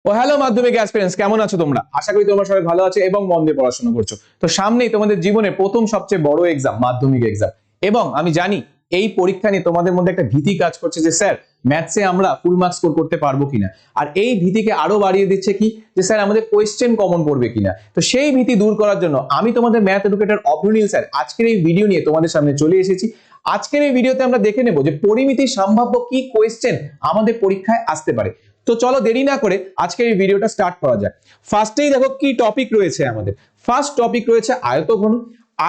ও hello মাধ্যমিক aspirants, কেমন আছো তোমরা? আশা করি তোমরা সবাই ভালো আছো এবং মন দিয়ে পড়াশোনা করছো। তো সামনেই তোমাদের জীবনে প্রথম সবচেয়ে বড় এক্সাম, মাধ্যমিক এক্সাম। এবং আমি জানি এই পরীক্ষা নিয়ে তোমাদের মধ্যে একটা ভীতি কাজ করছে যে স্যার ম্যাথসে আমরা ফুল মার্কস স্কোর করতে পারবো কিনা। আর এই ভীতিকে আরো বাড়িয়ে দিচ্ছে কি যে স্যার আমাদের কোয়েশ্চেন কমন পড়বে কিনা। তো সেই ভীতি দূর করার জন্য আমি তোমাদের ম্যাথ এডুকেটর অভ্রনীল স্যার আজকের এই ভিডিও নিয়ে তোমাদের সামনে চলে এসেছি। আজকের এই ভিডিওতে আমরা দেখে নেব যে পরিমিতির সম্ভাব্য কি কোয়েশ্চেন আমাদের পরীক্ষায় আসতে পারে। তো চলো দেরি না করে আজকে এই ভিডিওটা স্টার্ট করা যাক। ফার্স্টেই দেখো কি টপিক রয়েছে আমাদের। ফার্স্ট টপিক রয়েছে আয়তঘন।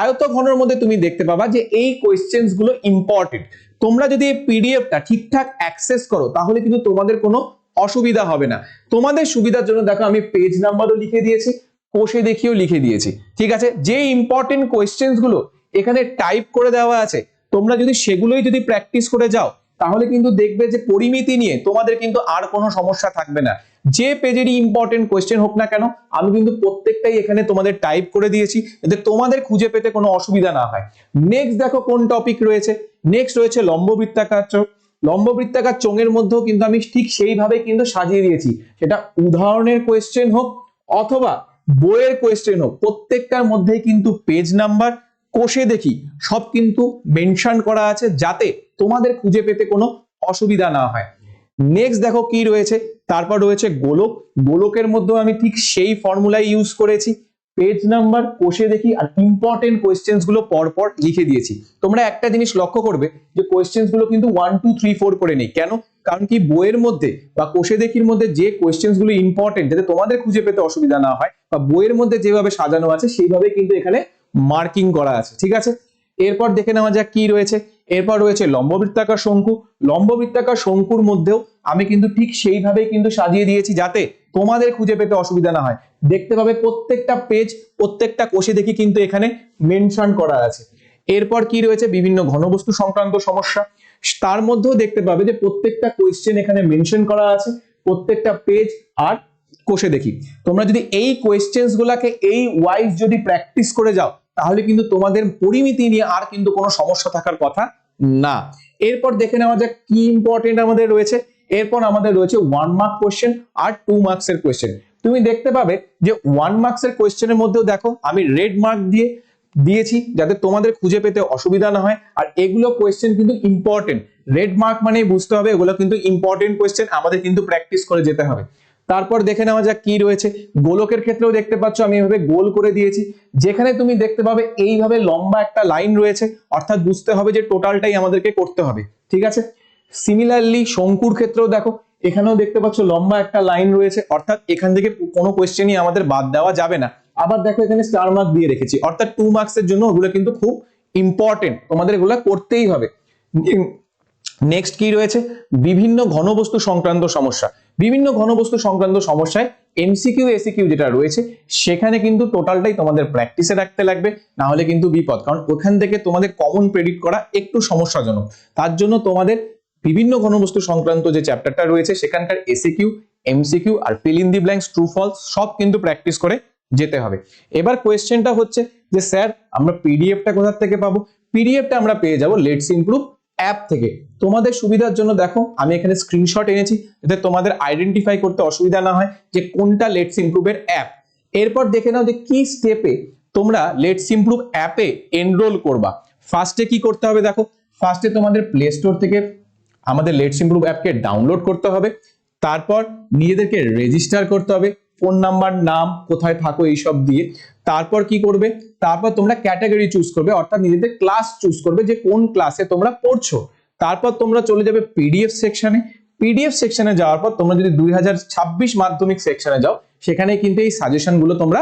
আয়তঘনের মধ্যে তুমি দেখতে পাবা যে এই কোয়েশ্চেন্স গুলো ইম্পর্টেন্ট। তোমরা যদি এই পিডিএফটা ঠিকঠাক অ্যাক্সেস করো তাহলে কিন্তু তোমাদের কোনো অসুবিধা হবে না। তোমাদের সুবিধার জন্য দেখো আমি পেজ নাম্বারও লিখে দিয়েছি, কোষে দেখিয়েও লিখে দিয়েছি। ঠিক আছে, যে ইম্পর্টেন্ট কোয়েশ্চেন্স গুলো এখানে টাইপ করে দেওয়া আছে, তোমরা যদি সেগুলোই যদি প্র্যাকটিস করে যাও তাহলে কিন্তু দেখবে যে পরিমিতি নিয়ে তোমাদের কিন্তু আর কোনো সমস্যা থাকবে না। যে পেজেরই ইম্পর্টেন্ট কোয়েশ্চেন হোক না কেন আমি কিন্তু প্রত্যেকটাই এখানে তোমাদের টাইপ করে দিয়েছি যাতে তোমাদের খুঁজে পেতে কোনো অসুবিধা না হয়। নেক্সট দেখো কোন টপিক রয়েছে। নেক্সট রয়েছে লম্ববৃত্তাকার চোঙ। লম্ববৃত্তাকার চোঙের মধ্যেও কিন্তু আমি ঠিক সেইভাবে কিন্তু সাজিয়ে দিয়েছি, সেটা উদাহরণের কোয়েশ্চেন হোক অথবা বইয়ের কোয়েশ্চেন হোক, প্রত্যেকটার মধ্যেই কিন্তু পেজ নাম্বার, কোষে দেখি সব কিন্তু মেনশন করা আছে যাতে তোমাদের খুঁজে পেতে কোনো অসুবিধা না হয়। নেক্সট দেখো কি রয়েছে, তারপর রয়েছে গোলক। গোলকের মধ্যে আমি ঠিক সেই ফর্মুলাই ইউজ করেছি, পেজ নাম্বার, কোষে দেখি আর ইম্পর্টেন্ট কোয়েশ্চেন্স গুলো পরপর লিখে দিয়েছি। তোমরা একটা জিনিস লক্ষ্য করবে যে কোয়েশ্চেন্স গুলো কিন্তু 1 2 3 4 করে নেই। কেন? কারণ কি বইয়ের মধ্যে বা কোষে দেখির মধ্যে যে কোয়েশ্চেন্স গুলো ইম্পর্টেন্ট যাতে তোমাদের খুঁজে পেতে অসুবিধা না হয় বা বইয়ের মধ্যে যেভাবে সাজানো আছে সেইভাবে কিন্তু এখানে মার্কিং করা আছে। ঠিক আছে, এরপর দেখে নেওয়া যাক কি রয়েছে। এরপর রয়েছে লম্ববৃত্তাকার শঙ্কু। লম্ববৃত্তাকার শঙ্কুর মধ্যেও আমি কিন্তু ঠিক সেইভাবেই কিন্তু সাজিয়ে দিয়েছি যাতে তোমাদের খুঁজে পেতে অসুবিধা না হয়। দেখতে পাবে প্রত্যেকটা পেজ, প্রত্যেকটা কোষে দেখি কিন্তু এখানে মেনশন করা আছে। এরপর কি রয়েছে, বিভিন্ন ঘনবস্তু সংক্রান্ত সমস্যা। তার মধ্যেও দেখতে পাবে যে প্রত্যেকটা কোয়েশ্চেন এখানে মেনশন করা আছে, প্রত্যেকটা পেজ আর কোষে দেখি। তোমরা যদি এই কোয়েশ্চেন্স গুলাকে এই ওয়াইজ যদি প্র্যাকটিস করে যাও তাহলে কিন্তু তোমাদের পরিমিতি নিয়ে আর কিন্তু কোনো সমস্যা থাকার কথা না। এরপর দেখে নেওয়া যাক কি ইম্পর্টেন্ট আমাদের রয়েছে। এরপর আমাদের রয়েছে 1 মার্ক কোশ্চেন আর 2 মার্কস এর কোশ্চেন। তুমি দেখতে পাবে যে 1 মার্কস এর কোশ্চেনের মধ্যেও দেখো আমি রেড মার্ক দিয়ে দিয়েছি যাতে তোমাদের খুঁজে পেতে অসুবিধা না হয়। আর এগুলো কোশ্চেন কিন্তু ইম্পর্টেন্ট, রেড মার্ক মানে বুঝতে হবে এগুলো কিন্তু ইম্পর্টেন্ট কোশ্চেন, আমাদের কিন্তু প্র্যাকটিস করে যেতে হবে। তারপর দেখে নেওয়া যাক কি রয়েছে। গোলকের ক্ষেত্রেও দেখতে পাচ্ছ আমি এভাবে গোল করে দিয়েছি, যেখানে তুমি দেখতে পাবে এইভাবে লম্বা একটা লাইন রয়েছে, অর্থাৎ বুঝতে হবে যে টোটালটাই আমাদেরকে করতে হবে। ঠিক আছে, সিমিলারলি শঙ্কুর ক্ষেত্রেও দেখো এখানেও দেখতে পাচ্ছ লম্বা একটা লাইন রয়েছে, অর্থাৎ এখান থেকে কোনো কোয়েশ্চেনই আমাদের বাদ দেওয়া যাবে না। আবার দেখো এখানে স্টার মার্ক দিয়ে রেখেছি, অর্থাৎ 2 মার্কস এর জন্য ওগুলো কিন্তু খুব ইম্পর্টেন্ট, তোমাদের এগুলো করতেই হবে। নেক্সট কি রয়েছে, বিভিন্ন ঘনবস্তু সংক্রান্ত সমস্যা। বিভিন্ন ঘনবস্তু সংক্রান্ত সমস্যায় এমসিকিউ এসিকিউ যেটা রয়েছে সেখানে কিন্তু টোটালটাই তোমাদের প্র্যাকটিসে রাখতে লাগবে, না হলে কিন্তু বিপদ। কারণ ওখান থেকে তোমাদের কমন প্রেডিক্ট করা একটু সমস্যাজনক। তার জন্য তোমাদের বিভিন্ন ঘনবস্তু সংক্রান্ত যে চ্যাপ্টারটা রয়েছে সেখানকার এসিকিউ, এমসিকিউ আর fill in the blanks, true false সব কিন্তু প্র্যাকটিস করে যেতে হবে। এবার কোয়েশ্চেনটা হচ্ছে যে স্যার আমরা পিডিএফটা কোথা থেকে পাবো? পিডিএফটা আমরা পেয়ে যাব লেটস ইমপ্রুভ অ্যাপ থেকে। তোমাদের সুবিধার জন্য দেখো আমি এখানে স্ক্রিনশট এনেছি যাতে তোমাদের আইডেন্টিফাই করতে অসুবিধা না হয় যে কোনটা লেটস ইমপ্রুভের অ্যাপ। এরপর দেখে নাও যে কি স্টেপে তোমরা লেটস ইমপ্রুভ অ্যাপে এনরোল করবা। ফার্স্টে কি করতে হবে দেখো, ফার্স্টে তোমাদের প্লে স্টোর থেকে আমাদের লেটস ইমপ্রুভ অ্যাপকে ডাউনলোড করতে হবে। তারপর নিজেদেরকে রেজিস্টার করতে হবে, ফোন নাম্বার, নাম, কোথায় থাকো এইসব দিয়ে। তারপর কি করবে, তারপর তোমরা ক্যাটাগরি চুজ করবে, অর্থাৎ নিজেদের ক্লাস চুজ করবে যে কোন ক্লাসে তোমরা পড়ছো। তারপর তোমরা চলে যাবে পিডিএফ সেকশনে। পিডিএফ সেকশনে যাওয়ার পর তোমরা যদি 2026 মাধ্যমিক সেকশনে যাও সেখানে কিন্তু এই সাজেশন গুলো তোমরা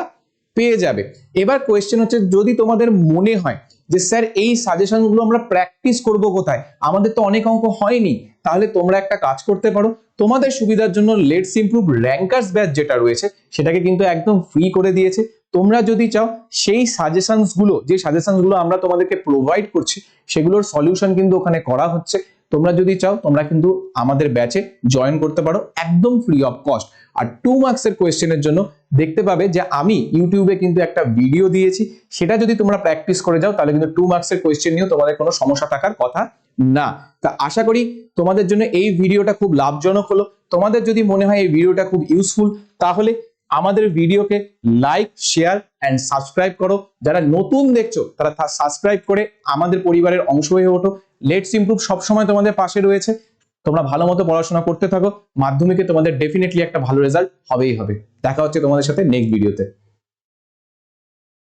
পেয়ে যাবে। এবার কোয়েশ্চেন হচ্ছে যদি তোমাদের মনে হয় যে স্যার এই সাজেশন গুলো আমরা প্র্যাকটিস করব কোথায়, আমাদের তো অনেক অঙ্ক হয়নি, তাহলে তোমরা একটা কাজ করতে পারো। তোমাদের সুবিধার জন্য লেটস ইমপ্রুভ র্যাঙ্কার্স ব্যাচ যেটা রয়েছে সেটাকে কিন্তু একদম ফ্রি করে দিয়েছে। তোমরা যদি চাও সেই সাজেশনস গুলো, যে সাজেশনস গুলো আমরা তোমাদেরকে প্রোভাইড করছি সেগুলোর সলিউশন কিন্তু ওখানে করা হচ্ছে। তোমরা যদি চাও তোমরা কিন্তু আমাদের ব্যাচে জয়েন করতে পারো একদম ফ্রি অফ কস্ট। আর 2 মার্কস এর কোয়েশ্চেনের জন্য দেখতে পাবে যে আমি ইউটিউবে কিন্তু একটা ভিডিও দিয়েছি, সেটা যদি তোমরা প্র্যাকটিস করে যাও তাহলে কিন্তু 2 মার্কস এর কোয়েশ্চেন নিয়েও তোমাদের কোনো সমস্যা থাকার কথা না। তা আশা করি তোমাদের জন্য এই ভিডিওটা খুব লাভজনক হলো। তোমাদের যদি মনে হয় এই ভিডিওটা খুব ইউজফুল, তাহলে আমাদের ভিডিওকে লাইক, শেয়ার এন্ড সাবস্ক্রাইব করো। যারা নতুন দেখছো তারা সাবস্ক্রাইব করে আমাদের পরিবারের অংশ হয়ে ওঠো। লেটস ইমপ্রুভ সবসময় তোমাদের পাশে রয়েছে। তোমরা ভালো মতো পড়াশোনা করতে থাকো, মাধ্যমিকে তোমাদের ডেফিনেটলি একটা ভালো রেজাল্ট হবেই হবে। দেখা হচ্ছে তোমাদের সাথে নেক্সট ভিডিওতে।